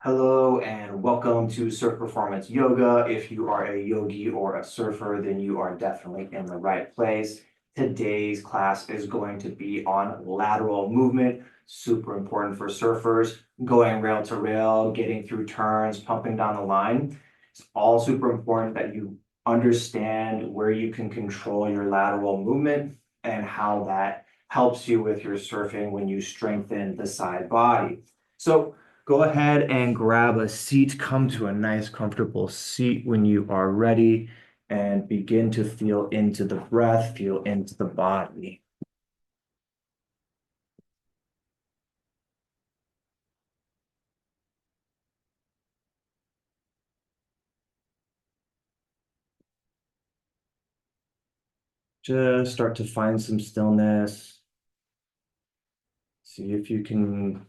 Hello and welcome to Surf Performance Yoga. If you are a yogi or a surfer, then you are definitely in the right place. Today's class is going to be on lateral movement, super important for surfers, going rail to rail, getting through turns, pumping down the line. It's all super important that you understand where you can control your lateral movement and how that helps you with your surfing when you strengthen the side body. So, go ahead and grab a seat. Come to a nice, comfortable seat when you are ready and begin to feel into the breath, feel into the body. Just start to find some stillness. See if you can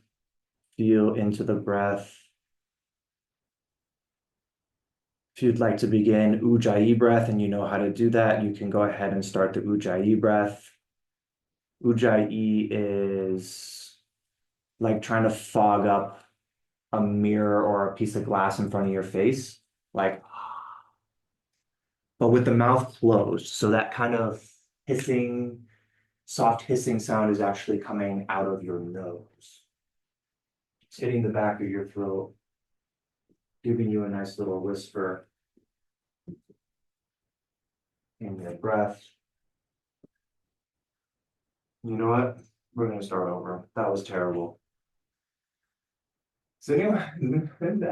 feel into the breath. If you'd like to begin Ujjayi breath and you know how to do that, you can go ahead and start the Ujjayi breath. Ujjayi is like trying to fog up a mirror or a piece of glass in front of your face, like, but with the mouth closed. So that kind of hissing, soft hissing sound is actually coming out of your nose. It's hitting the back of your throat, giving you a nice little whisper in your breath. You know what? We're going to start over. That was terrible. So anyway,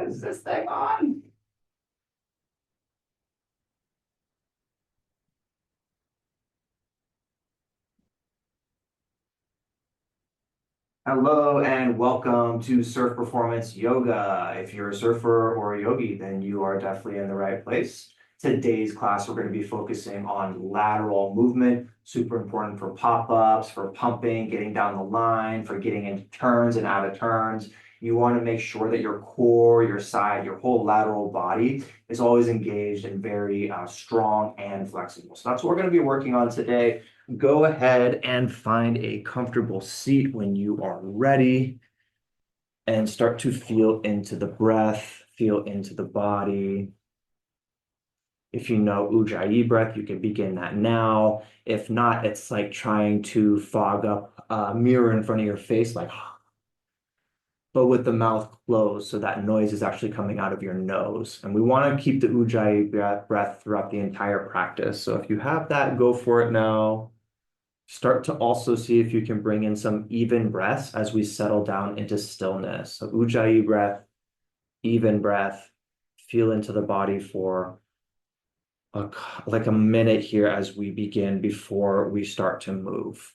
is this thing on? Hello and welcome to Surf Performance Yoga. If you're a surfer or a yogi, then you are definitely in the right place. Today's class, we're going to be focusing on lateral movement, super important for pop-ups, for pumping, getting down the line, for getting into turns and out of turns. You want to make sure that your core, your side, your whole lateral body is always engaged and very strong and flexible. So that's what we're going to be working on today. Go ahead and find a comfortable seat when you are ready and start to feel into the breath, feel into the body. If you know Ujjayi breath, you can begin that now. If not, it's like trying to fog up a mirror in front of your face, like, but with the mouth closed, so that noise is actually coming out of your nose. And we want to keep the Ujjayi breath throughout the entire practice. So if you have that, go for it now. Start to also see if you can bring in some even breaths as we settle down into stillness. So Ujjayi breath, even breath, feel into the body for a, like a minute here as we begin before we start to move.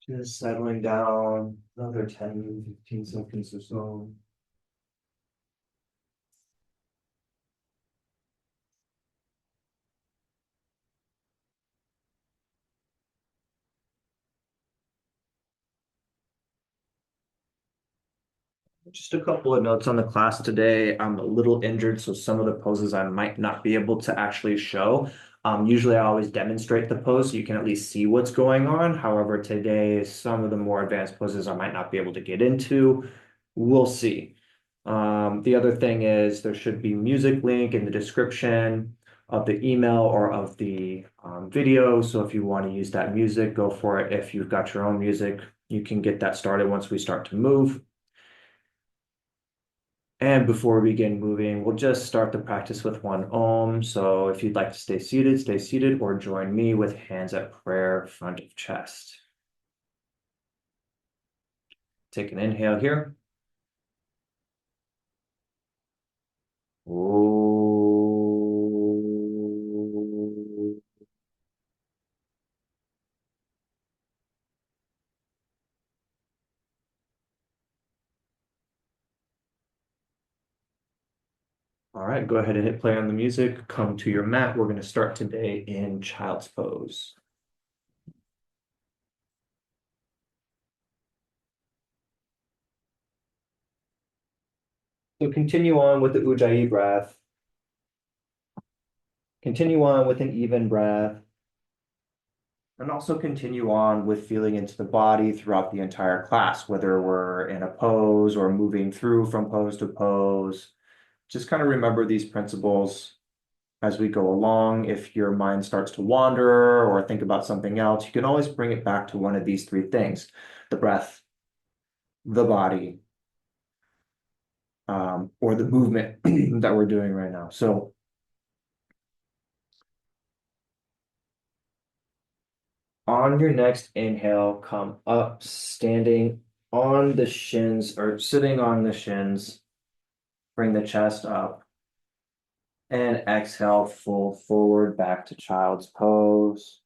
Just settling down, another 10, 15 seconds or so. Just a couple of notes on the class today. I'm a little injured, so some of the poses I might not be able to actually show. Usually I always demonstrate the pose so you can at least see what's going on. However, today, some of the more advanced poses I might not be able to get into. We'll see. The other thing is there should be music link in the description of the email or of the video. So if you want to use that music, go for it. If you've got your own music, you can get that started once we start to move. And before we begin moving, we'll just start the practice with one Om. So if you'd like to stay seated, or join me with hands at prayer, front of chest. Take an inhale here. Om. All right, go ahead and hit play on the music. Come to your mat. We're going to start today in child's pose. So continue on with the Ujjayi breath. Continue on with an even breath. And also continue on with feeling into the body throughout the entire class, whether we're in a pose or moving through from pose to pose. Just kind of remember these principles as we go along. If your mind starts to wander or think about something else, you can always bring it back to one of these three things: the breath, the body, or the movement that we're doing right now. So on your next inhale, come up, standing on the shins or sitting on the shins. Bring the chest up. And exhale, fold forward back to child's pose.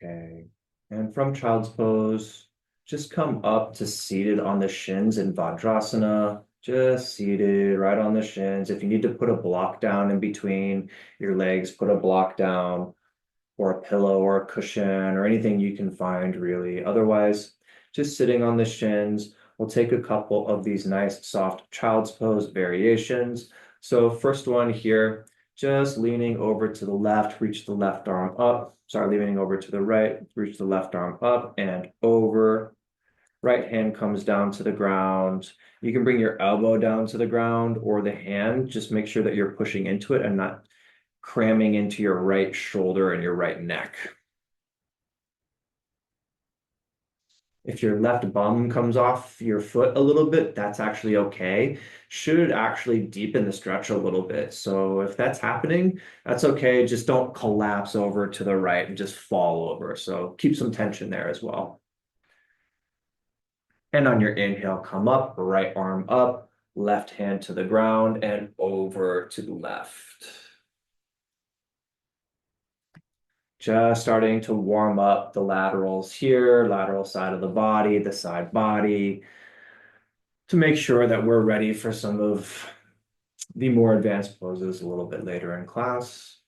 Okay. And from child's pose, just come up to seated on the shins in Vajrasana. Just seated right on the shins. If you need to put a block down in between your legs, put a block down or a pillow or a cushion or anything you can find really. Otherwise, just sitting on the shins. We'll take a couple of these nice soft child's pose variations. So first one here, just leaning over to the left, reach the left arm up. Sorry, leaning over to the right, reach the left arm up and over. Right hand comes down to the ground. You can bring your elbow down to the ground or the hand. Just make sure that you're pushing into it and not cramming into your right shoulder and your right neck. If your left bum comes off your foot a little bit, that's actually okay. Should actually deepen the stretch a little bit. So if that's happening, that's okay. Just don't collapse over to the right and just fall over. So keep some tension there as well. And on your inhale, come up, right arm up, left hand to the ground and over to the left. Just starting to warm up the laterals here, lateral side of the body, the side body, to make sure that we're ready for some of the more advanced poses a little bit later in class.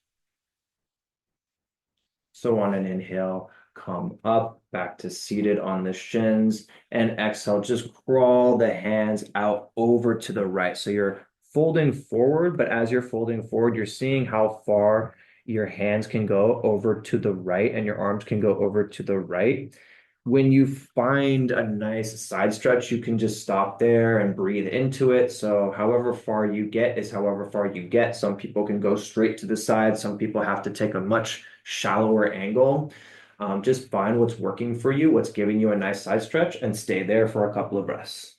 So on an inhale, come up, back to seated on the shins, and exhale, just crawl the hands out over to the right. So you're folding forward, but as you're folding forward, you're seeing how far your hands can go over to the right and your arms can go over to the right. When you find a nice side stretch, you can just stop there and breathe into it. So however far you get is however far you get. Some people can go straight to the side. Some people have to take a much shallower angle. Just find what's working for you, what's giving you a nice side stretch, and stay there for a couple of breaths.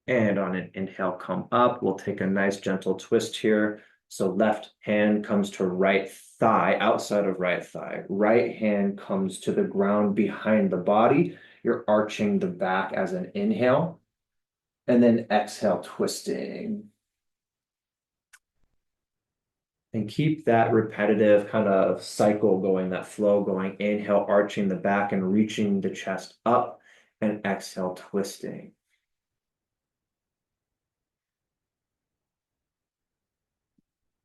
And on an inhale, come up. We'll take a nice gentle twist here. So left hand comes to right thigh, outside of right thigh. Right hand comes to the ground behind the body. You're arching the back as an inhale. And then exhale, twisting. And keep that repetitive kind of cycle going, that flow going. Inhale, arching the back and reaching the chest up. And exhale, twisting.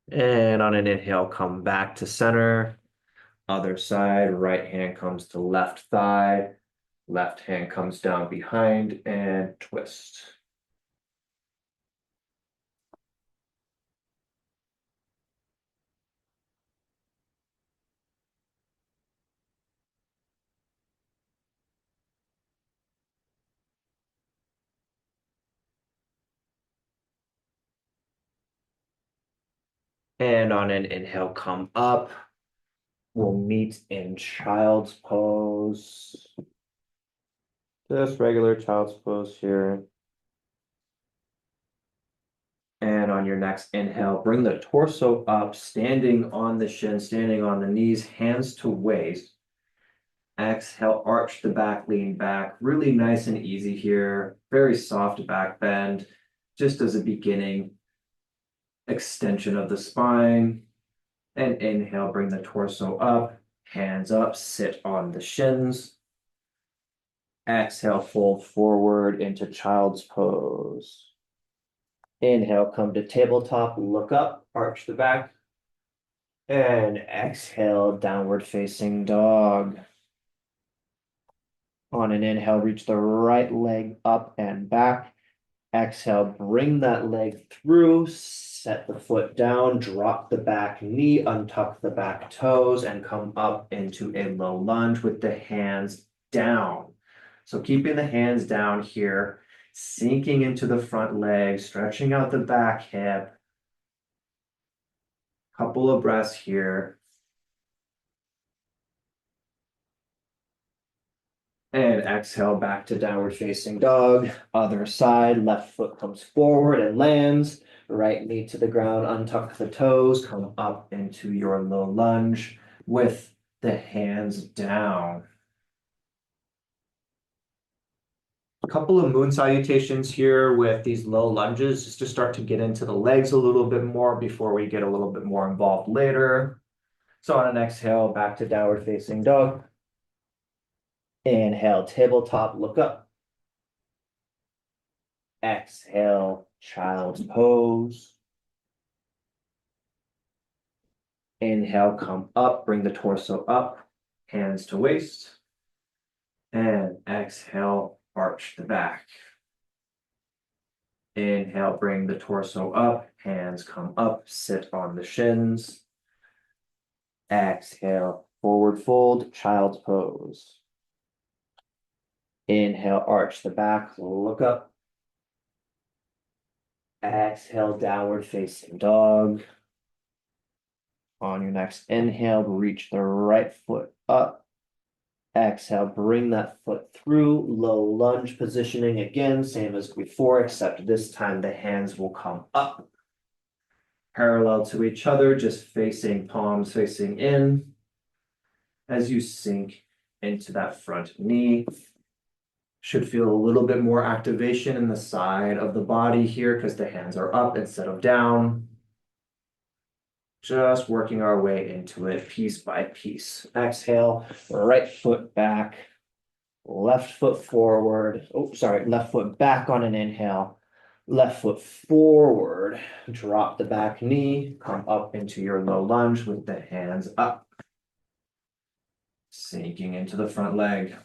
And on an inhale, come back to center. Other side, right hand comes to left thigh. Left hand comes down behind and twist. And on an inhale, come up. We'll meet in child's pose. Just regular child's pose here. And on your next inhale, bring the torso up, standing on the shin, standing on the knees, hands to waist. Exhale, arch the back, lean back. Really nice and easy here. Very soft back bend, just as a beginning extension of the spine. And inhale, bring the torso up, hands up, sit on the shins. Exhale, fold forward into child's pose. Inhale, come to tabletop, look up, arch the back. And exhale, downward facing dog. On an inhale, reach the right leg up and back. Exhale, bring that leg through, set the foot down, drop the back knee, untuck the back toes, and come up into a low lunge with the hands down. So keeping the hands down here, sinking into the front leg, stretching out the back hip. Couple of breaths here. And exhale back to downward facing dog. Other side, left foot comes forward and lands. Right knee to the ground, untuck the toes, come up into your low lunge with the hands down. A couple of moon salutations here with these low lunges, just to start to get into the legs a little bit more before we get a little bit more involved later. So on an exhale, back to downward facing dog. Inhale, tabletop, look up. Exhale, child's pose. Inhale, come up, bring the torso up, hands to waist. And exhale, arch the back. Inhale, bring the torso up, hands come up, sit on the shins. Exhale, forward fold, child's pose. Inhale, arch the back, look up. Exhale, downward facing dog. On your next inhale, reach the right foot up. Exhale, bring that foot through, low lunge positioning again, same as before, except this time the hands will come up. Parallel to each other, just facing palms facing in. As you sink into that front knee, should feel a little bit more activation in the side of the body here because the hands are up instead of down. Just working our way into it piece by piece. Exhale, right foot back, left foot forward. Oh, sorry, left foot back on an inhale, left foot forward. Drop the back knee, come up into your low lunge with the hands up. Sinking into the front leg.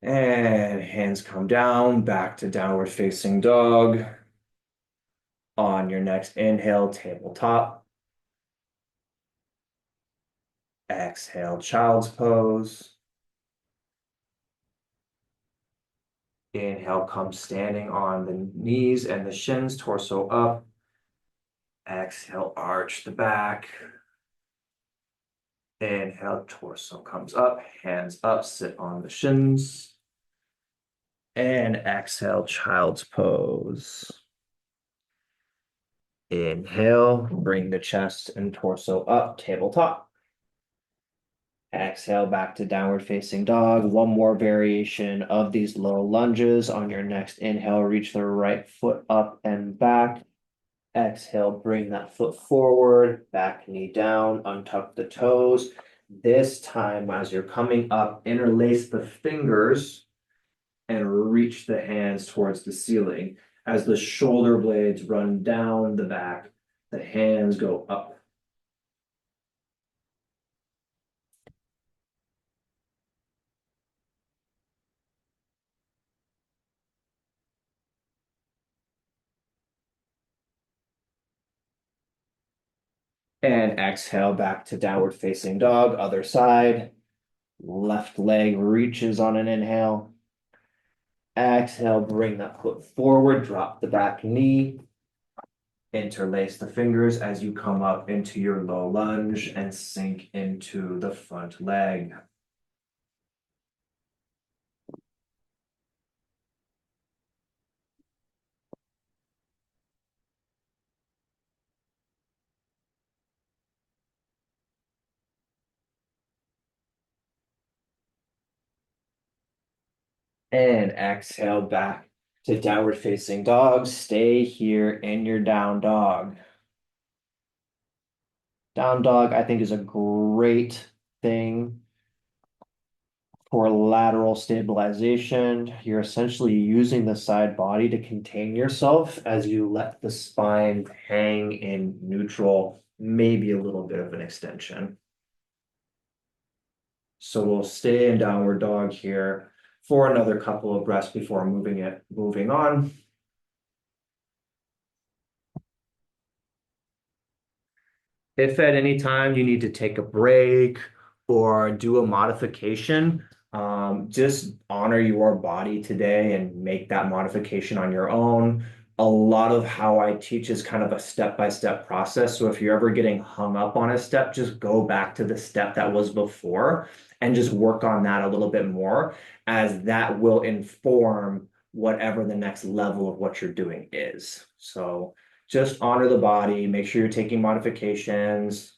And hands come down, back to downward facing dog. On your next inhale, tabletop. Exhale, child's pose. Inhale, come standing on the knees and the shins, torso up. Exhale, arch the back. Inhale, torso comes up, hands up, sit on the shins. And exhale, child's pose. Inhale, bring the chest and torso up, tabletop. Exhale, back to downward facing dog. One more variation of these low lunges. On your next inhale, reach the right foot up and back. Exhale, bring that foot forward, back knee down, untuck the toes. This time, as you're coming up, interlace the fingers and reach the hands towards the ceiling. As the shoulder blades run down the back, the hands go up. And exhale back to downward facing dog, other side. Left leg reaches on an inhale. Exhale, bring that foot forward, drop the back knee. Interlace the fingers as you come up into your low lunge and sink into the front leg. And exhale back to downward facing dog. Stay here in your down dog. Down dog, I think, is a great thing for lateral stabilization. You're essentially using the side body to contain yourself as you let the spine hang in neutral, maybe a little bit of an extension. So we'll stay in downward dog here for another couple of breaths before moving on. If at any time you need to take a break or do a modification, just honor your body today and make that modification on your own. A lot of how I teach is kind of a step-by-step process. So if you're ever getting hung up on a step, just go back to the step that was before and just work on that a little bit more, as that will inform whatever the next level of what you're doing is. So just honor the body, make sure you're taking modifications.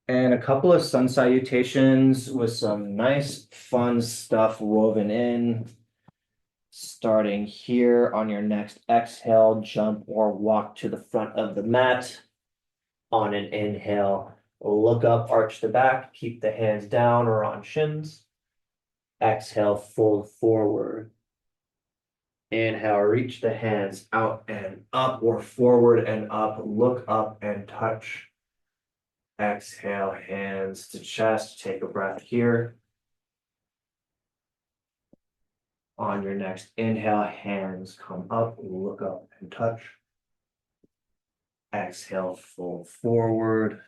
And a couple of sun salutations with some nice fun stuff woven in. Starting here on your next exhale, jump or walk to the front of the mat. On an inhale, look up, arch the back, keep the hands down or on shins. Exhale, fold forward. Inhale, reach the hands out and up or forward and up. Look up and touch. Exhale, hands to chest. Take a breath here. On your next inhale, hands come up, look up and touch. Exhale, fold forward.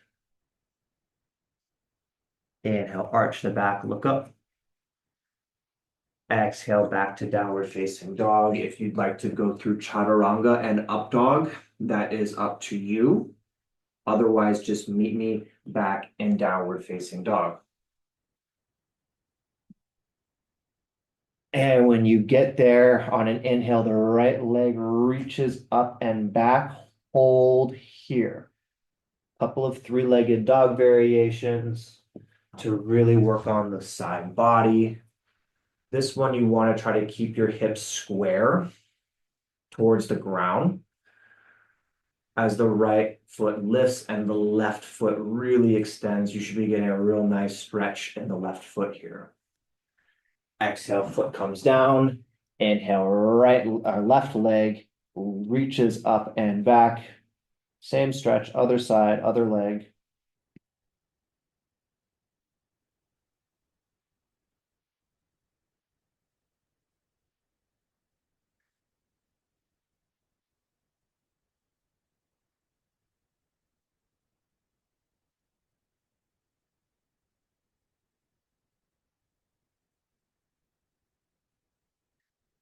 Inhale, arch the back, look up. Exhale, back to downward facing dog. If you'd like to go through chaturanga and up dog, that is up to you. Otherwise, just meet me back in downward facing dog. And when you get there on an inhale, the right leg reaches up and back. Hold here. Couple of three-legged dog variations to really work on the side body. This one, you want to try to keep your hips square towards the ground as the right foot lifts and the left foot really extends. You should be getting a real nice stretch in the left foot here. Exhale, foot comes down. Inhale, left leg reaches up and back. Same stretch, other side, other leg.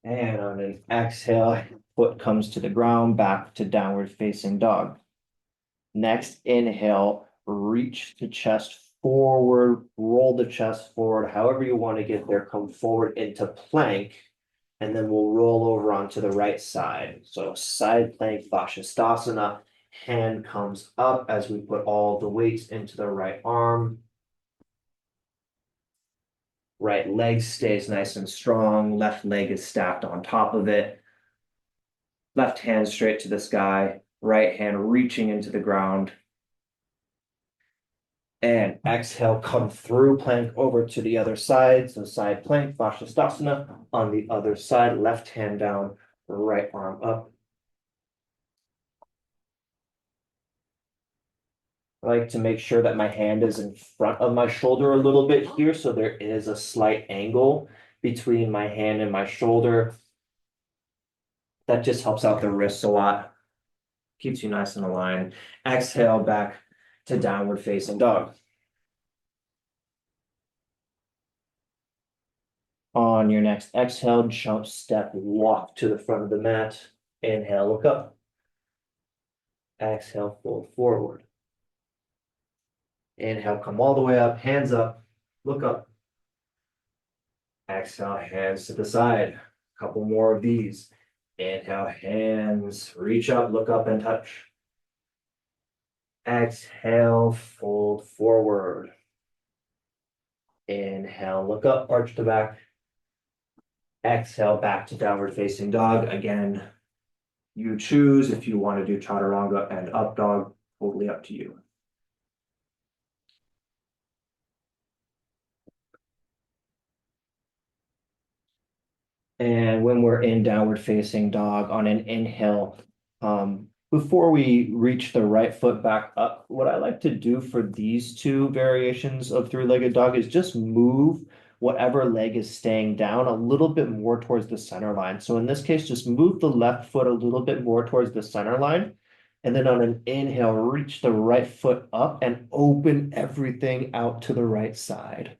And on an exhale, foot comes to the ground, back to downward facing dog. Next inhale, reach the chest forward, roll the chest forward, however you want to get there, come forward into plank, and then we'll roll over onto the right side. So side plank, Skandasana, hand comes up as we put all the weights into the right arm. Right leg stays nice and strong. Left leg is stacked on top of it. Left hand straight to the sky. Right hand reaching into the ground. And exhale, come through plank over to the other side. So side plank, Skandasana. On the other side, left hand down, right arm up. I like to make sure that my hand is in front of my shoulder a little bit here, so there is a slight angle between my hand and my shoulder. That just helps out the wrists a lot, keeps you nice and aligned. Exhale back to downward facing dog. On your next exhale, jump, step, walk to the front of the mat. Inhale, look up. Exhale, fold forward. Inhale, come all the way up, hands up, look up. Exhale, hands to the side. A couple more of these. Inhale, hands, reach up, look up and touch. Exhale, fold forward. Inhale, look up, arch the back. Exhale, back to downward facing dog. Again, you choose if you want to do chaturanga and up dog, totally up to you. And when we're in downward facing dog on an inhale, before we reach the right foot back up, what I like to do for these two variations of three-legged dog is just move whatever leg is staying down a little bit more towards the center line. So in this case, just move the left foot a little bit more towards the center line. And then on an inhale, reach the right foot up and open everything out to the right side.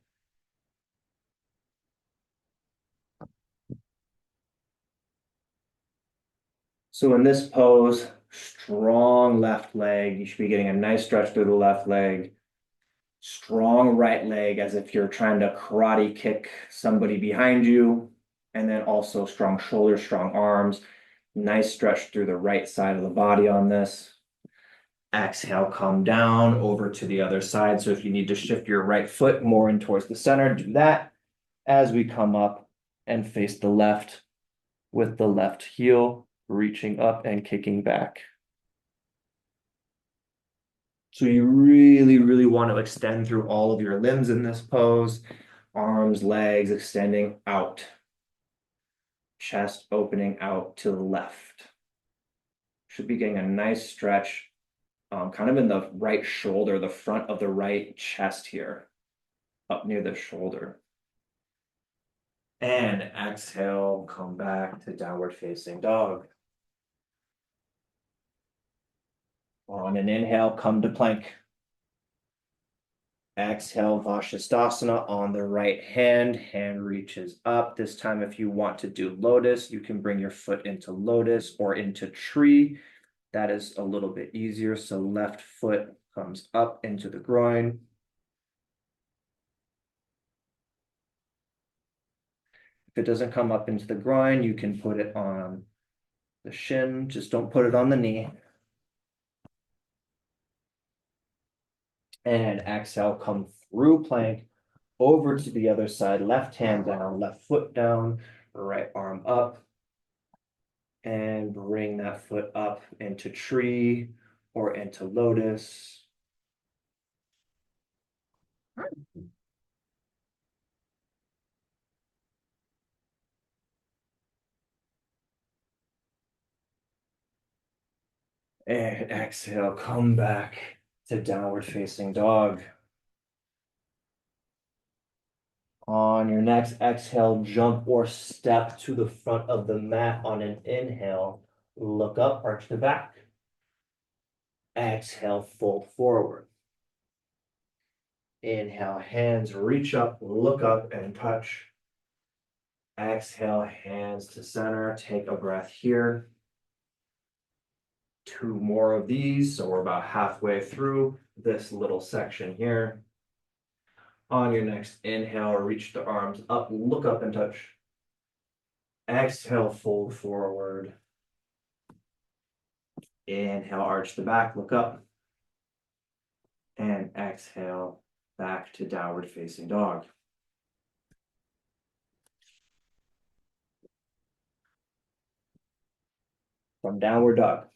So in this pose, strong left leg. You should be getting a nice stretch through the left leg. Strong right leg as if you're trying to karate kick somebody behind you. And then also strong shoulders, strong arms. Nice stretch through the right side of the body on this. Exhale, come down over to the other side. So if you need to shift your right foot more in towards the center, do that as we come up and face the left with the left heel reaching up and kicking back. So you really, really want to extend through all of your limbs in this pose. Arms, legs extending out. Chest opening out to the left. Should be getting a nice stretch, kind of in the right shoulder, the front of the right chest here, up near the shoulder. And exhale, come back to downward facing dog. On an inhale, come to plank. Exhale, Vashisthasana on the right hand. Hand reaches up. This time, if you want to do lotus, you can bring your foot into lotus or into tree. That is a little bit easier. So left foot comes up into the groin. If it doesn't come up into the groin, you can put it on the shin. Just don't put it on the knee. And exhale, come through plank over to the other side, left hand down, left foot down, right arm up. And bring that foot up into tree or into lotus. And exhale, come back to downward facing dog. On your next exhale, jump or step to the front of the mat on an inhale. Look up, arch the back. Exhale, fold forward. Inhale, hands reach up, look up and touch. Exhale, hands to center. Take a breath here. Two more of these, so we're about halfway through this little section here. On your next inhale, reach the arms up, look up and touch. Exhale, fold forward. Inhale, arch the back, look up. And exhale, back to downward facing dog. From downward dog.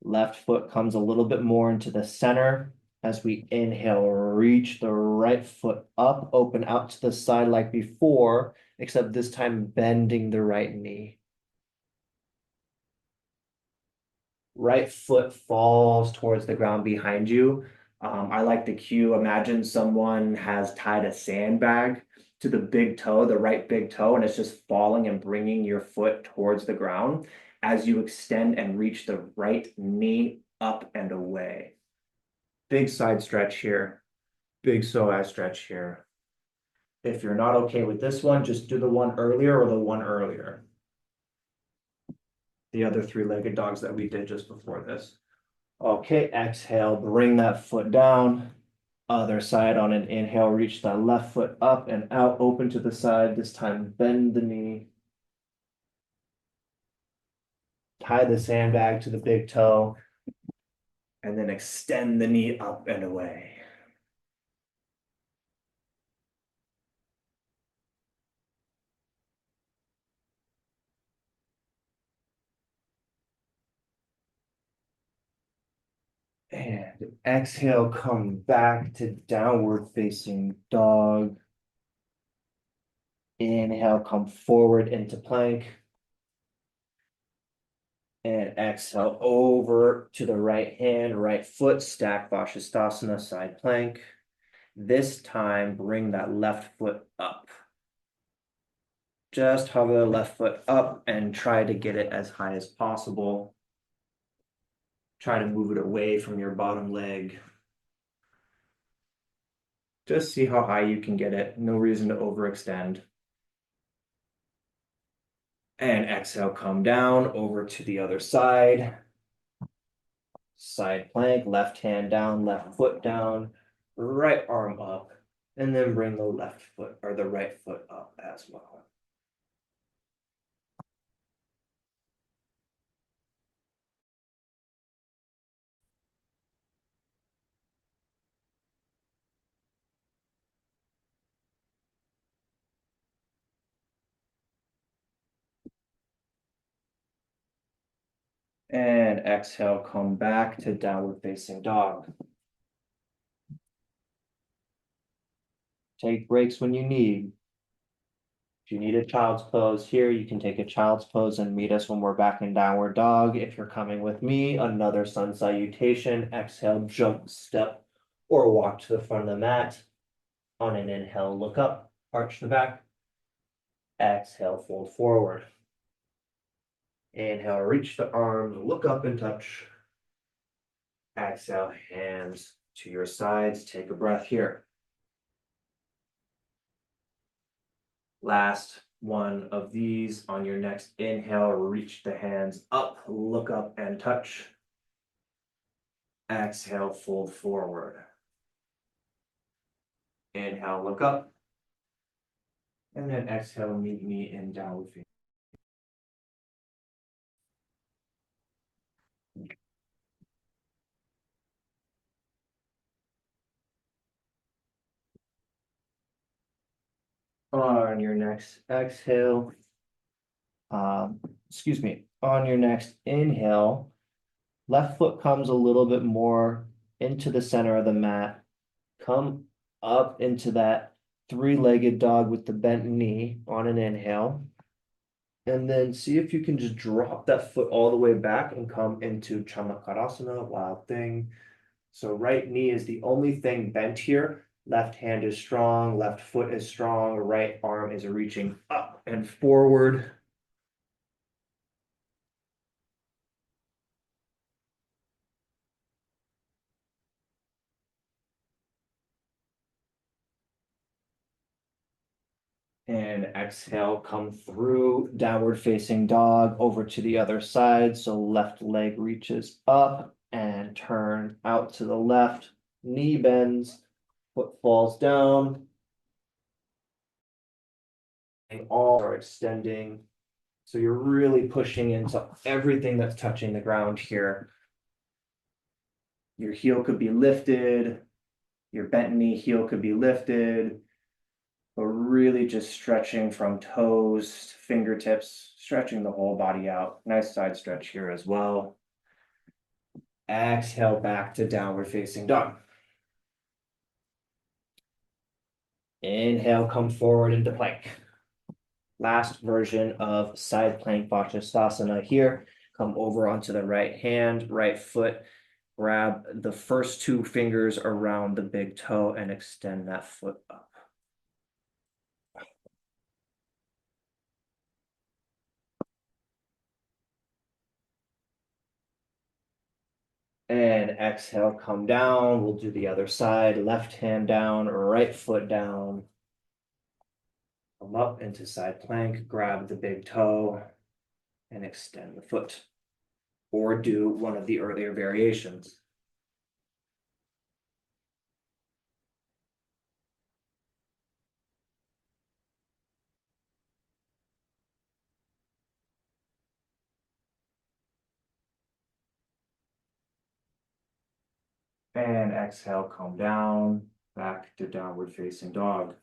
Left foot comes a little bit more into the center. As we inhale, reach the right foot up, open out to the side like before, except this time bending the right knee. Right foot falls towards the ground behind you. I like the cue. Imagine someone has tied a sandbag to the big toe, the right big toe, and it's just falling and bringing your foot towards the ground as you extend and reach the right knee up and away. Big side stretch here, big psoas stretch here. If you're not okay with this one, just do the one earlier or the one earlier. The other three-legged dogs that we did just before this. Okay, exhale, bring that foot down. Other side on an inhale, reach that left foot up and out, open to the side. This time, bend the knee. Tie the sandbag to the big toe, and then extend the knee up and away. And exhale, come back to downward facing dog. Inhale, come forward into plank. And exhale over to the right hand, right foot, stack Skandasana, side plank. This time, bring that left foot up. Just hover the left foot up and try to get it as high as possible. Try to move it away from your bottom leg. Just see how high you can get it. No reason to overextend. And exhale, come down over to the other side. Side plank, left hand down, left foot down, right arm up, and then bring the left foot or the right foot up as well. And exhale, come back to downward facing dog. Take breaks when you need. If you need a child's pose here, you can take a child's pose and meet us when we're back in downward dog. If you're coming with me, another sun salutation. Exhale, jump, step, or walk to the front of the mat. On an inhale, look up, arch the back. Exhale, fold forward. Inhale, reach the arms, look up and touch. Exhale, hands to your sides. Take a breath here. Last one of these. On your next inhale, reach the hands up, look up and touch. Exhale, fold forward. Inhale, look up. And then exhale, meet me in downward facing. On your next exhale, on your next inhale, left foot comes a little bit more into the center of the mat. Come up into that three-legged dog with the bent knee on an inhale. And then see if you can just drop that foot all the way back and come into Chamakarasana, wild thing. So right knee is the only thing bent here. Left hand is strong, left foot is strong, right arm is reaching up and forward. And exhale, come through downward facing dog over to the other side. So left leg reaches up and turn out to the left. Knee bends, foot falls down. They all are extending. So you're really pushing into everything that's touching the ground here. Your heel could be lifted. Your bent knee heel could be lifted. But really just stretching from toes, fingertips, stretching the whole body out. Nice side stretch here as well. Exhale back to downward facing dog. Inhale, come forward into plank. Last version of side plank Sasana here. come over onto the right hand, right foot, grab the first two fingers around the big toe and extend that foot up. And exhale, come down. We'll do the other side. Left hand down, right foot down. Come up into side plank, grab the big toe and extend the foot. Or do one of the earlier variations. And exhale, come down, back to downward facing dog.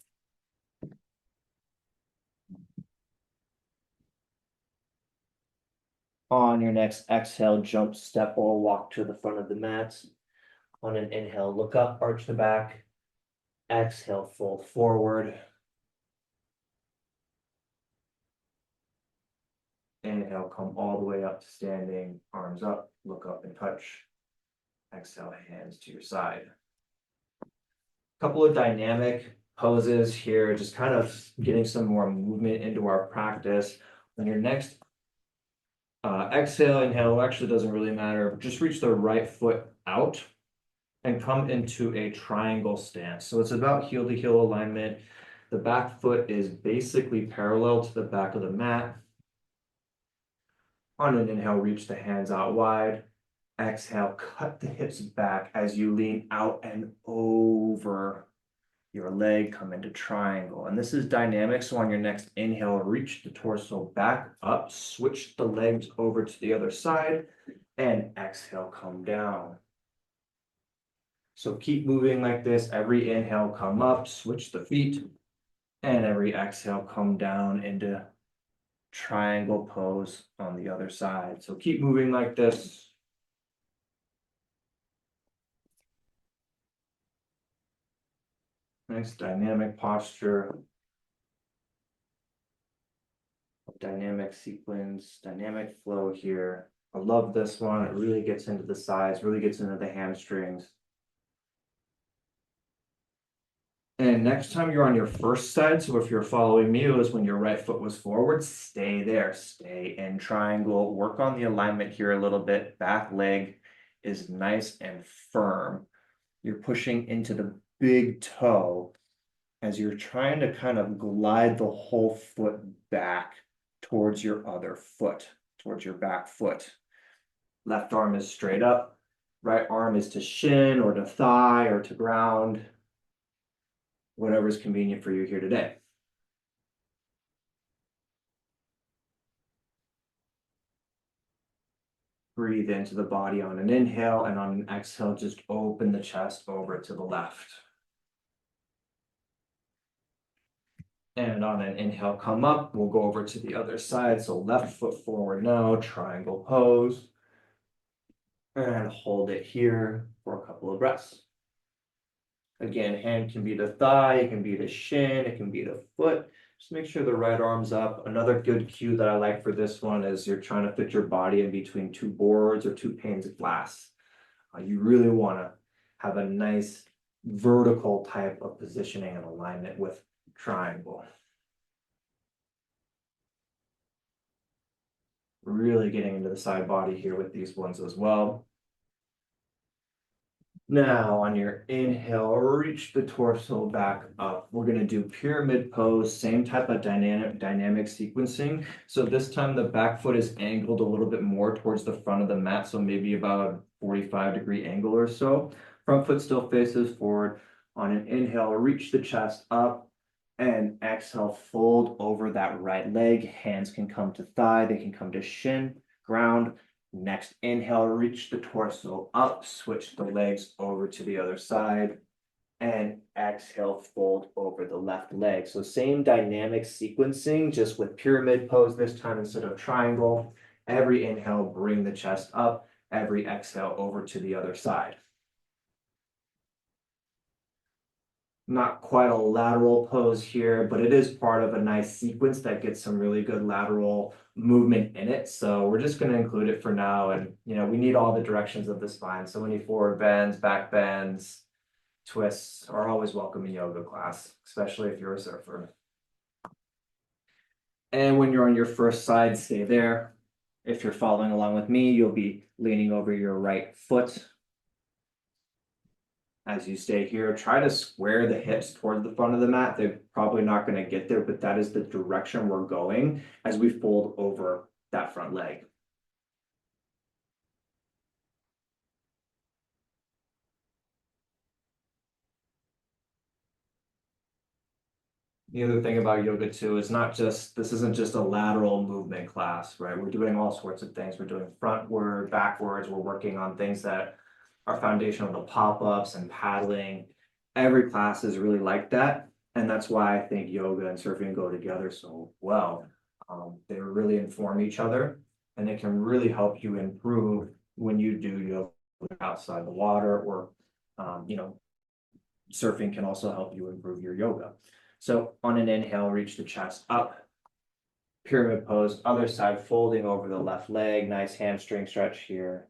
On your next exhale, jump, step, or walk to the front of the mat. On an inhale, look up, arch the back. Exhale, fold forward. Inhale, come all the way up to standing, arms up, look up and touch. Exhale, hands to your side. Couple of dynamic poses here, just kind of getting some more movement into our practice. On your next exhale, inhale, actually doesn't really matter. Just reach the right foot out and come into a triangle stance. So it's about heel to heel alignment. The back foot is basically parallel to the back of the mat. On an inhale, reach the hands out wide. Exhale, cut the hips back as you lean out and over your leg, come into triangle. And this is dynamic. So on your next inhale, reach the torso back up, switch the legs over to the other side, and exhale, come down. So keep moving like this. Every inhale, come up, switch the feet, and every exhale, come down into triangle pose on the other side. So keep moving like this. Nice dynamic posture. Dynamic sequence, dynamic flow here. I love this one. It really gets into the sides, really gets into the hamstrings. And next time you're on your first side, so if you're following me, it was when your right foot was forward, stay there, stay in triangle, work on the alignment here a little bit. Back leg is nice and firm. You're pushing into the big toe as you're trying to kind of glide the whole foot back towards your other foot, towards your back foot. Left arm is straight up, right arm is to shin or to thigh or to ground, whatever is convenient for you here today. Breathe into the body on an inhale, and on an exhale, just open the chest over to the left. And on an inhale, come up. We'll go over to the other side. So left foot forward now, triangle pose. And hold it here for a couple of breaths. Again, hand can be the thigh, it can be the shin, it can be the foot. Just make sure the right arm's up. Another good cue that I like for this one is you're trying to fit your body in between two boards or two panes of glass. You really want to have a nice vertical type of positioning and alignment with triangle. Really getting into the side body here with these ones as well. Now on your inhale, reach the torso back up. We're going to do pyramid pose, same type of dynamic sequencing. So this time the back foot is angled a little bit more towards the front of the mat, so maybe about a 45-degree angle or so. Front foot still faces forward. On an inhale, reach the chest up, and exhale, fold over that right leg. Hands can come to thigh, they can come to shin, ground. Next inhale, reach the torso up, switch the legs over to the other side, and exhale, fold over the left leg. So same dynamic sequencing, just with pyramid pose this time instead of triangle. Every inhale, bring the chest up. Every exhale, over to the other side. Not quite a lateral pose here, but it is part of a nice sequence that gets some really good lateral movement in it. So we're just going to include it for now. And, we need all the directions of the spine. So any forward bends, back bends, twists are always welcome in yoga class, especially if you're a surfer. And when you're on your first side, stay there. If you're following along with me, you'll be leaning over your right foot. As you stay here, try to square the hips towards the front of the mat. They're probably not going to get there, but that is the direction we're going as we fold over that front leg. The other thing about yoga too is this isn't just a lateral movement class, right? We're doing all sorts of things. We're doing frontward, backwards. We're working on things that are foundational to pop-ups and paddling. Every class is really like that. And that's why I think yoga and surfing go together so well. They really inform each other and they can really help you improve when you do yoga outside the water or, surfing can also help you improve your yoga. So on an inhale, reach the chest up, pyramid pose, other side, folding over the left leg, nice hamstring stretch here.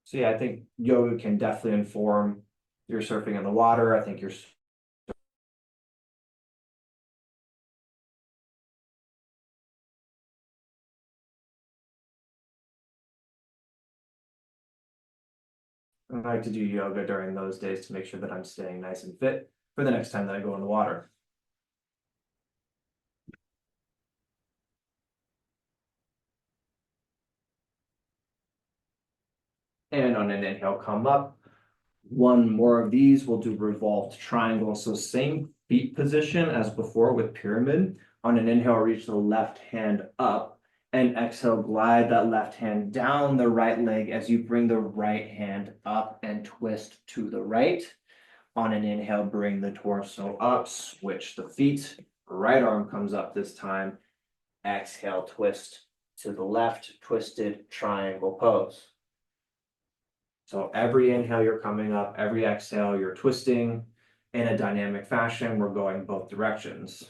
So yeah, I think yoga can definitely inform your surfing in the water. I think I like to do yoga during those days to make sure that I'm staying nice and fit for the next time that I go in the water. And on an inhale, come up. One more of these, we'll do revolved triangle. So same feet position as before with pyramid. On an inhale, reach the left hand up and exhale, glide that left hand down the right leg as you bring the right hand up and twist to the right. On an inhale, bring the torso up, switch the feet. Right arm comes up this time. Exhale, twist to the left, twisted triangle pose. So every inhale, you're coming up, every exhale, you're twisting in a dynamic fashion. We're going both directions.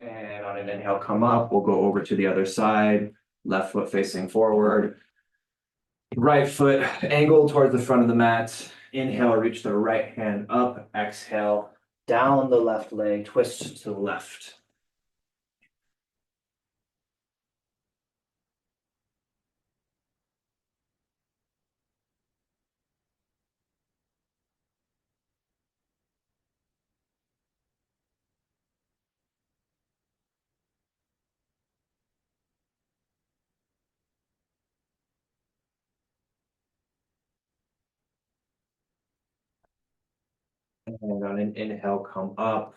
And on an inhale, come up. We'll go over to the other side. Left foot facing forward. Right foot angled towards the front of the mat. Inhale, reach the right hand up. Exhale, down the left leg, twist to the left. And on an inhale, come up.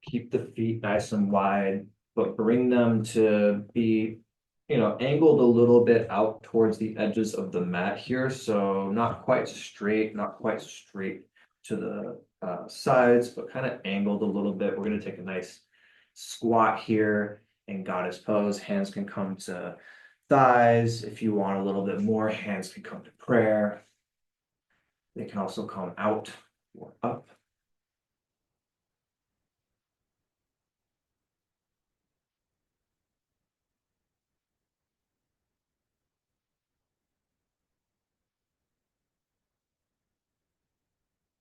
Keep the feet nice and wide, but bring them to be, angled a little bit out towards the edges of the mat here. So not quite straight, not quite straight to the sides, but kind of angled a little bit. We're going to take a nice squat here in goddess pose. Hands can come to thighs. If you want a little bit more, hands can come to prayer. They can also come out or up.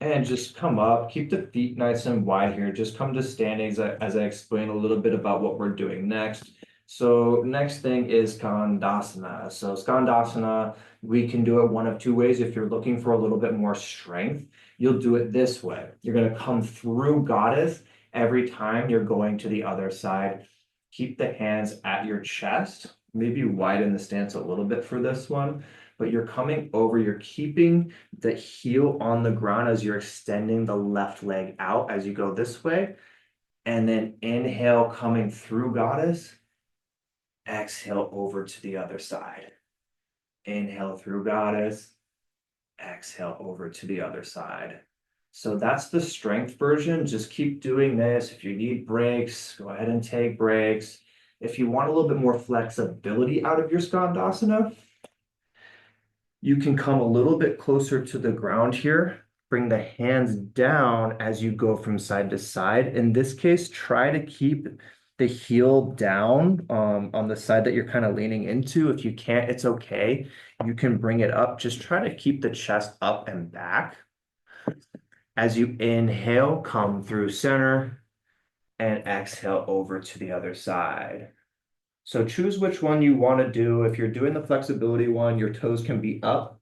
And just come up, keep the feet nice and wide here. Just come to standing as I explain a little bit about what we're doing next. So next thing is Skandasana. So Skandasana, we can do it one of two ways. If you're looking for a little bit more strength, you'll do it this way. You're going to come through goddess every time you're going to the other side. Keep the hands at your chest. Maybe widen the stance a little bit for this one, but you're coming over, you're keeping the heel on the ground as you're extending the left leg out as you go this way. And then inhale, coming through goddess. Exhale over to the other side. Inhale through goddess. Exhale over to the other side. So that's the strength version. Just keep doing this. If you need breaks, go ahead and take breaks. If you want a little bit more flexibility out of your Skandasana, you can come a little bit closer to the ground here. Bring the hands down as you go from side to side. In this case, try to keep the heel down on the side that you're kind of leaning into. If you can't, it's okay. You can bring it up. Just try to keep the chest up and back. As you inhale, come through center and exhale over to the other side. So choose which one you want to do. If you're doing the flexibility one, your toes can be up.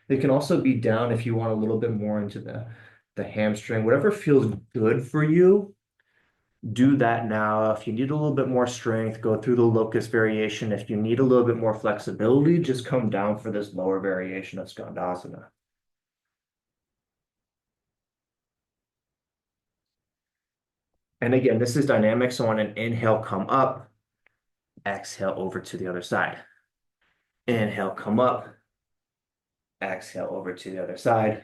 They can also be down if you want a little bit more into the hamstring. Whatever feels good for you, do that now. If you need a little bit more strength, go through the locust variation. If you need a little bit more flexibility, just come down for this lower variation of Skandasana. And again, this is dynamic. So on an inhale, come up, exhale over to the other side. Inhale, come up, exhale over to the other side.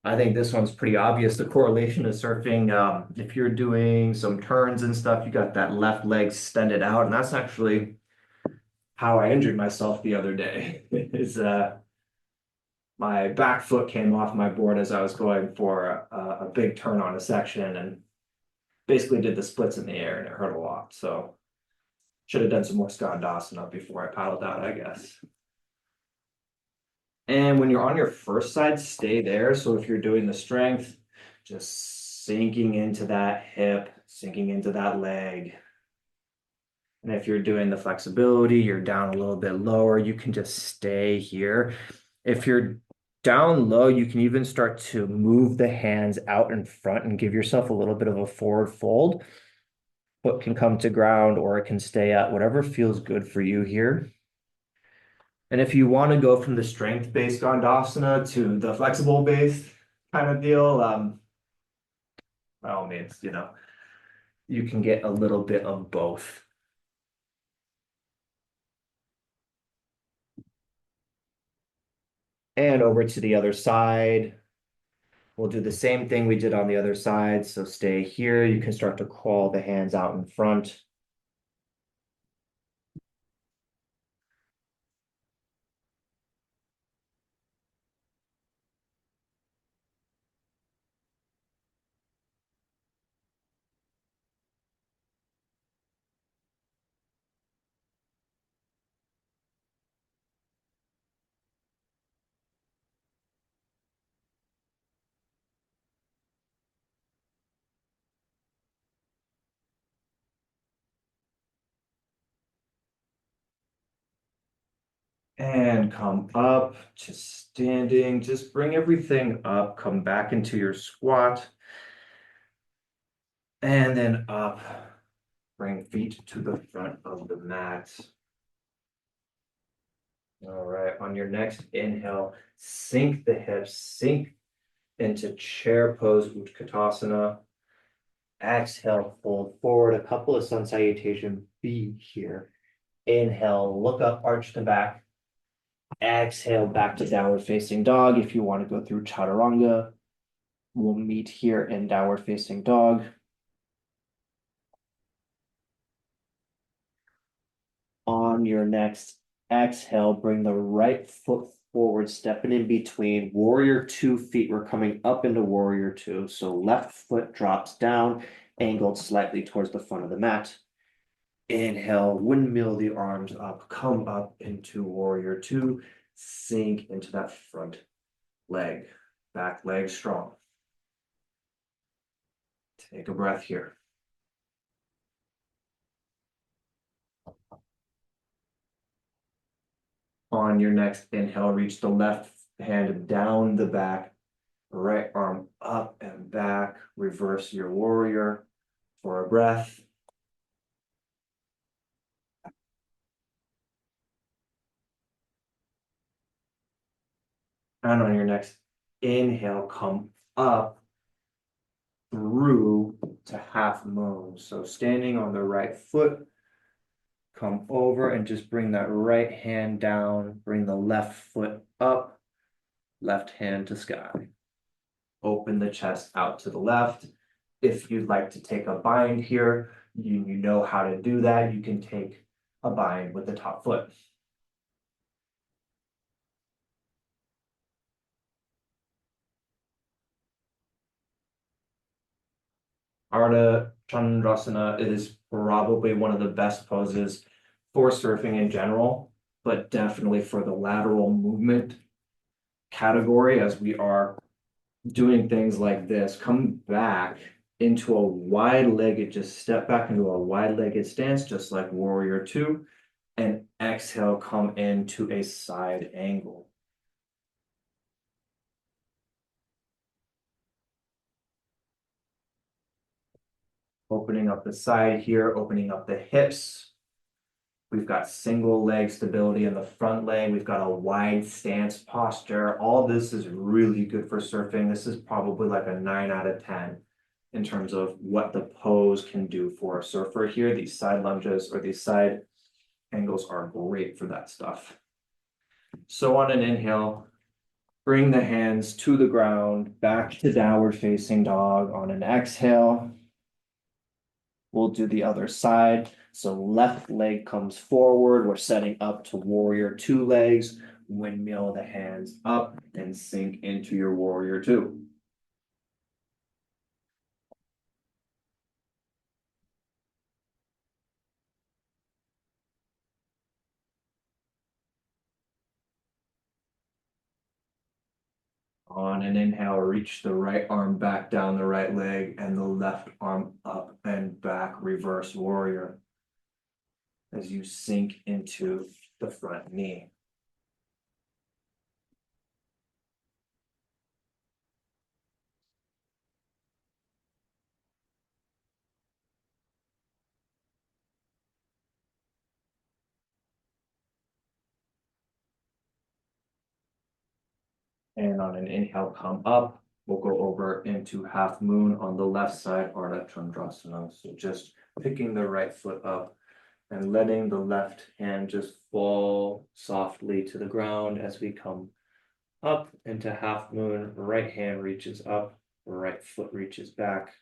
I think this one's pretty obvious. The correlation to surfing, if you're doing some turns and stuff, you got that left leg extended out. And that's actually how I injured myself the other day. Is my back foot came off my board as I was going for a big turn on a section and basically did the splits in the air and it hurt a lot. So should have done some more Skandasana before I paddled out, I guess. And when you're on your first side, stay there. So if you're doing the strength, just sinking into that hip, sinking into that leg. And if you're doing the flexibility, you're down a little bit lower, you can just stay here. If you're down low, you can even start to move the hands out in front and give yourself a little bit of a forward fold. Foot can come to ground or it can stay at whatever feels good for you here. And if you want to go from the strength-based Skandasana to the flexible-based kind of deal, by all means, you can get a little bit of both. And over to the other side, we'll do the same thing we did on the other side. So stay here. You can start to crawl the hands out in front. And come up to standing. Just bring everything up. Come back into your squat. And then up. Bring feet to the front of the mat. All right. On your next inhale, sink the hips, sink into chair pose, Utkatasana. Exhale, fold forward. A couple of sun salutation B here. Inhale, look up, arch the back. Exhale, back to downward facing dog. If you want to go through chaturanga, we'll meet here in downward facing dog. On your next exhale, bring the right foot forward, stepping in between. Warrior two feet. We're coming up into warrior two. So left foot drops down, angled slightly towards the front of the mat. Inhale, windmill the arms up, come up into warrior two, sink into that front leg, back leg strong. Take a breath here. On your next inhale, reach the left hand down the back, right arm up and back, reverse your warrior for a breath. And on your next inhale, come up through to half moon. So standing on the right foot, come over and just bring that right hand down, bring the left foot up, left hand to sky. Open the chest out to the left. If you'd like to take a bind here, you know how to do that. You can take a bind with the top foot. Ardha Chandrasana is probably one of the best poses for surfing in general, but definitely for the lateral movement category, as we are doing things like this. Come back into a wide-legged, just step back into a wide-legged stance, just like warrior two, and exhale, come into a side angle. Opening up the side here, opening up the hips. We've got single leg stability in the front leg. We've got a wide stance posture. All this is really good for surfing. This is probably like a 9 out of 10 in terms of what the pose can do for a surfer here. These side lunges or these side angles are great for that stuff. So on an inhale, bring the hands to the ground, back to downward facing dog. On an exhale, we'll do the other side. So left leg comes forward. We're setting up to warrior two legs. Windmill the hands up and sink into your warrior two. On an inhale, reach the right arm back down the right leg and the left arm up and back, reverse warrior, as you sink into the front knee. And on an inhale, come up. We'll go over into half moon on the left side, Ardha Chandrasana. So just picking the right foot up and letting the left hand just fall softly to the ground as we come up into half moon. Right hand reaches up, right foot reaches back.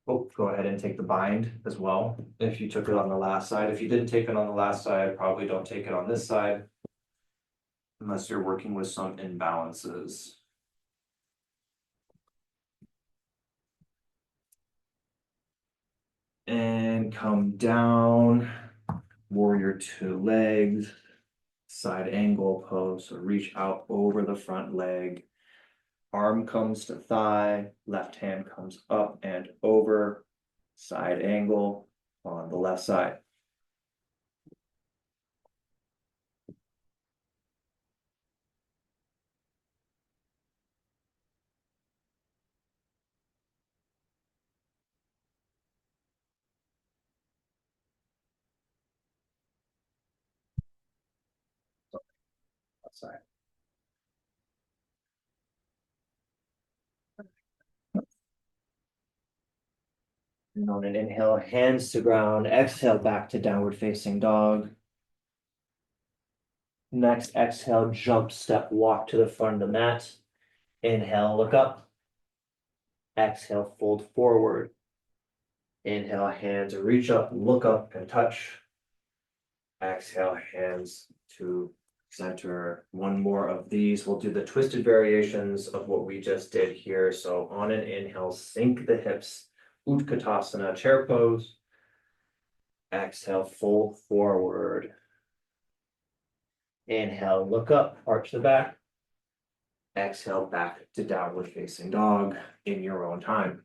Oh, go ahead and take the bind as well. If you took it on the last side, if you didn't take it on the last side, probably don't take it on this side unless you're working with some imbalances. And come down, warrior two legs, side angle pose. So reach out over the front leg. Arm comes to thigh, left hand comes up and over, side angle on the left side. Left side. And on an inhale, hands to ground, exhale back to downward facing dog. Next, exhale, jump, step, walk to the front of the mat. Inhale, look up. Exhale, fold forward. Inhale, hands reach up, look up and touch. Exhale, hands to center. One more of these. We'll do the twisted variations of what we just did here. So on an inhale, sink the hips. Utkatasana, chair pose. Exhale, fold forward. Inhale, look up, arch the back. Exhale, back to downward facing dog in your own time.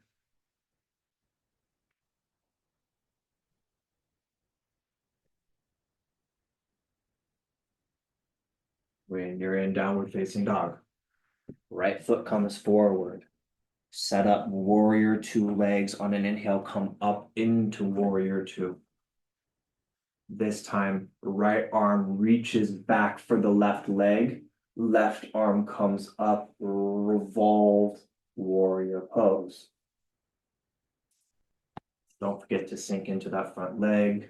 When you're in downward facing dog, right foot comes forward. Set up warrior two, legs on an inhale, come up into warrior two. This time, right arm reaches back for the left leg. Left arm comes up, revolved warrior pose. Don't forget to sink into that front leg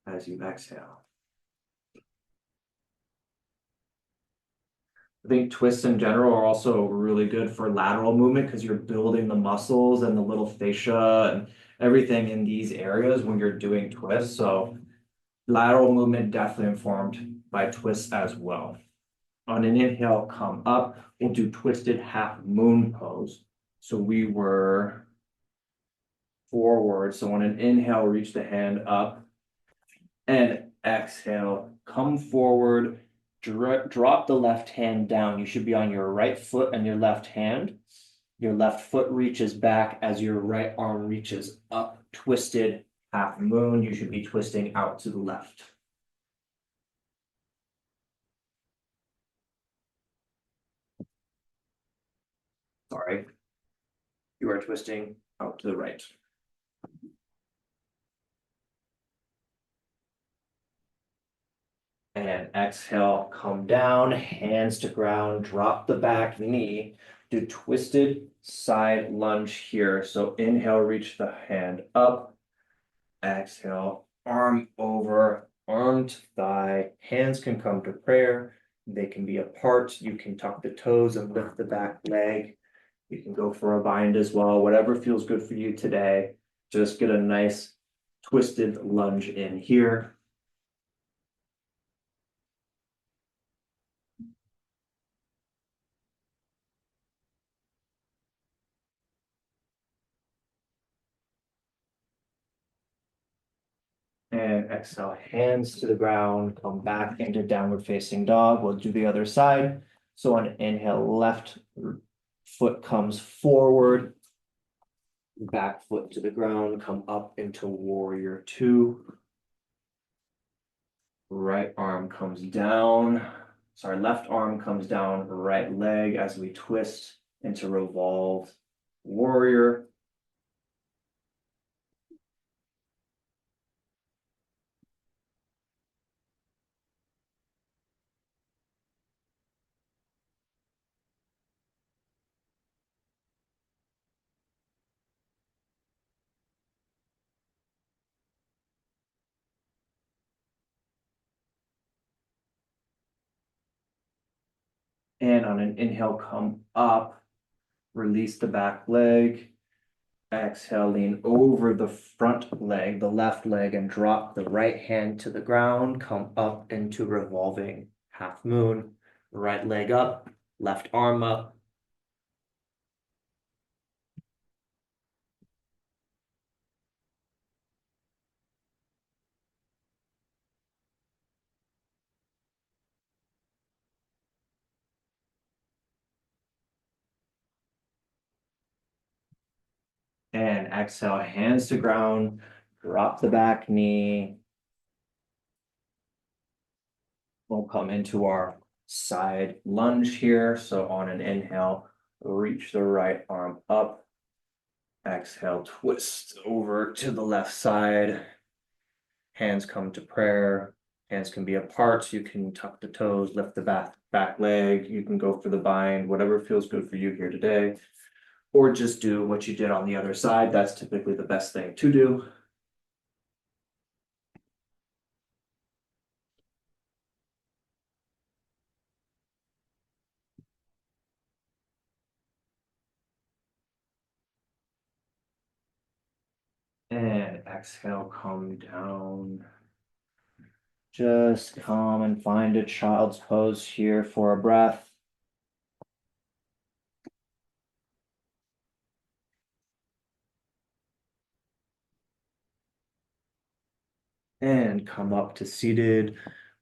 as you exhale. I think twists in general are also really good for lateral movement because you're building the muscles and the little fascia and everything in these areas when you're doing twists. So lateral movement definitely informed by twists as well. On an inhale, come up. We'll do twisted half moon pose. So we were forward. So on an inhale, reach the hand up. And exhale, come forward. Drop the left hand down. You should be on your right foot and your left hand. Your left foot reaches back as your right arm reaches up. Twisted half moon. You should be twisting out to the left. Sorry. You are twisting out to the right. And exhale, come down, hands to ground, drop the back knee. Do twisted side lunge here. So inhale, reach the hand up. Exhale, arm over, arm to thigh. Hands can come to prayer. They can be apart. You can tuck the toes and lift the back leg. You can go for a bind as well. Whatever feels good for you today. Just get a nice twisted lunge in here. And exhale, hands to the ground, come back into downward facing dog. We'll do the other side. So on inhale, left foot comes forward, back foot to the ground, come up into warrior two. Right arm comes down. Sorry, left arm comes down, right leg as we twist into revolved warrior. And on an inhale, come up, release the back leg. Exhale, lean over the front leg, the left leg, and drop the right hand to the ground. Come up into revolving half moon. Right leg up, left arm up. And exhale, hands to ground. Drop the back knee. We'll come into our side lunge here. So on an inhale, reach the right arm up. Exhale, twist over to the left side. Hands come to prayer. Hands can be apart. So you can tuck the toes, lift the back leg. You can go for the bind, whatever feels good for you here today. Or just do what you did on the other side. That's typically the best thing to do. And exhale, come down. Just come and find a child's pose here for a breath. And come up to seated.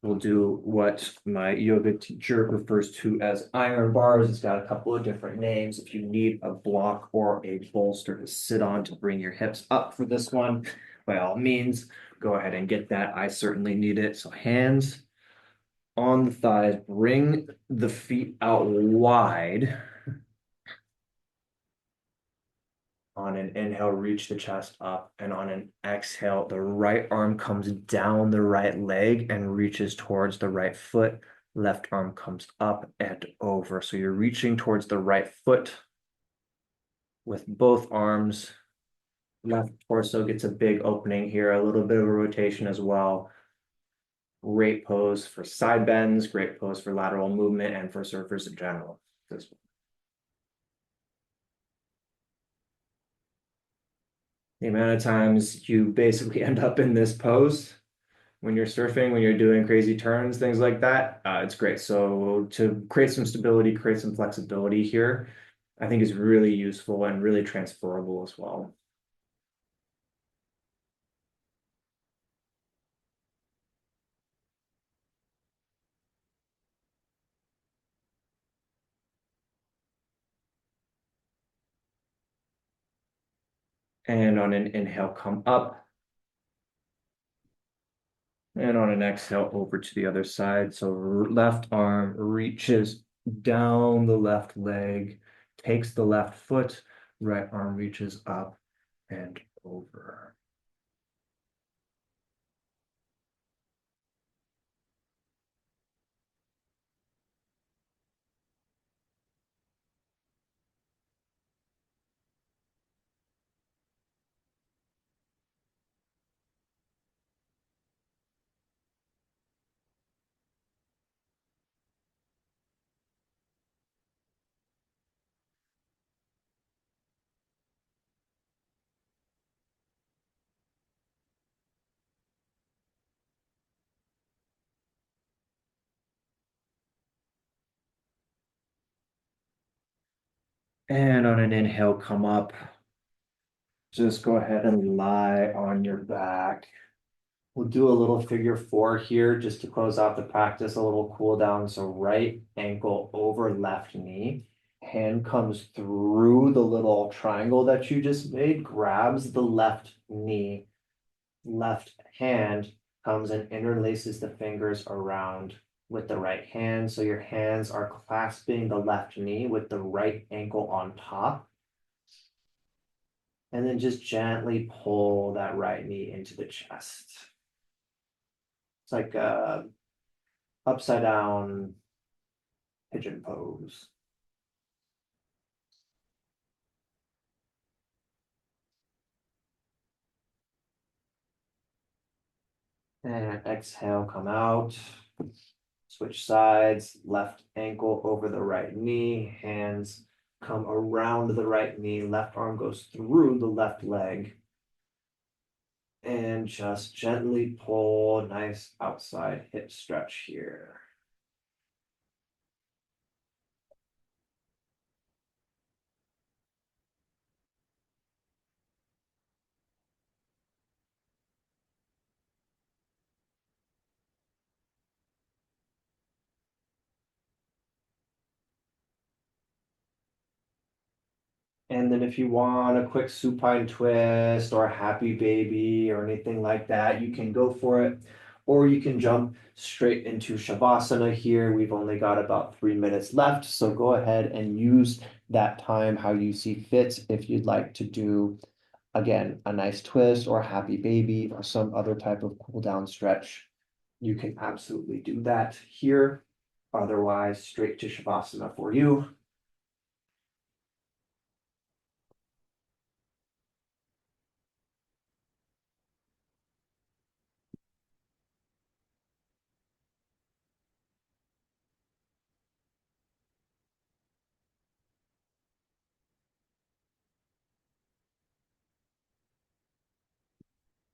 We'll do what my yoga teacher refers to as iron bars. It's got a couple of different names. If you need a block or a bolster to sit on to bring your hips up for this one, by all means, go ahead and get that. I certainly need it. So hands on the thighs, bring the feet out wide. On an inhale, reach the chest up, and on an exhale, the right arm comes down the right leg and reaches towards the right foot. Left arm comes up and over. So you're reaching towards the right foot with both arms. Left torso gets a big opening here, a little bit of a rotation as well. Great pose for side bends, great pose for lateral movement, and for surfers in general. This the amount of times you basically end up in this pose when you're surfing, when you're doing crazy turns, things like that, it's great. So to create some stability, create some flexibility here, I think is really useful and really transferable as well. And on an inhale, come up. And on an exhale, over to the other side. So left arm reaches down the left leg, takes the left foot, right arm reaches up and over. And on an inhale, come up. Just go ahead and lie on your back. We'll do a little figure four here just to close out the practice, a little cool down. So right ankle over left knee. Hand comes through the little triangle that you just made, grabs the left knee. Left hand comes and interlaces the fingers around with the right hand. So your hands are clasping the left knee with the right ankle on top. And then just gently pull that right knee into the chest. It's like a upside down pigeon pose. And exhale, come out. Switch sides, left ankle over the right knee, hands come around the right knee, left arm goes through the left leg. And just gently pull, nice outside hip stretch here. And then if you want a quick supine twist or a happy baby or anything like that, you can go for it. Or you can jump straight into Shavasana here. We've only got about 3 minutes left. So go ahead and use that time how you see fit. If you'd like to do, again, a nice twist or a happy baby or some other type of cool down stretch, you can absolutely do that here. Otherwise, straight to Shavasana for you.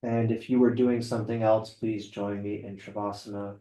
And if you were doing something else, please join me in Shavasana.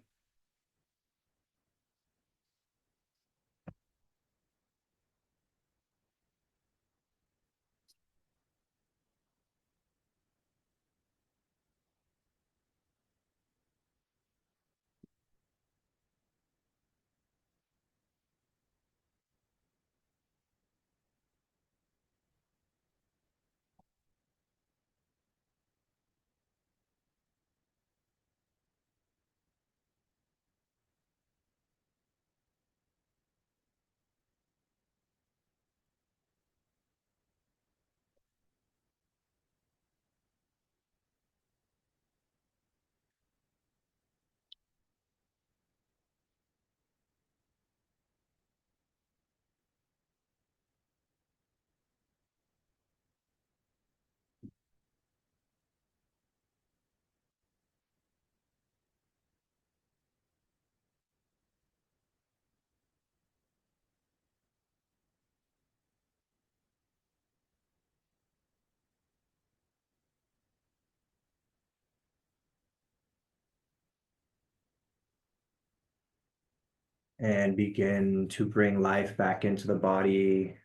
And begin to bring life back into the body.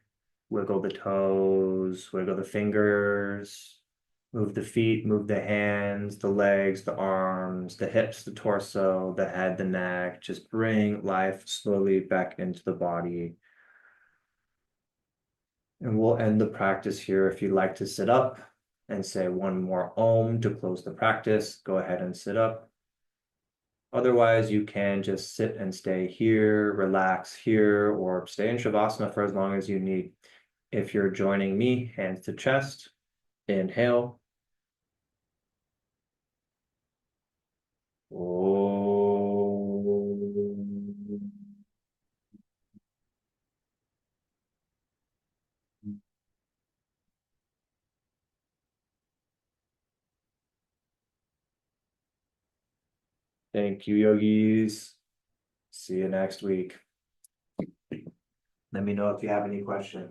Wiggle the toes, wiggle the fingers, move the feet, move the hands, the legs, the arms, the hips, the torso, the head, the neck. Just bring life slowly back into the body. And we'll end the practice here. If you'd like to sit up and say one more Om to close the practice, go ahead and sit up. Otherwise, you can just sit and stay here, relax here, or stay in Shavasana for as long as you need. If you're joining me, hands to chest, inhale. Om. Thank you, yogis. See you next week. Let me know if you have any questions.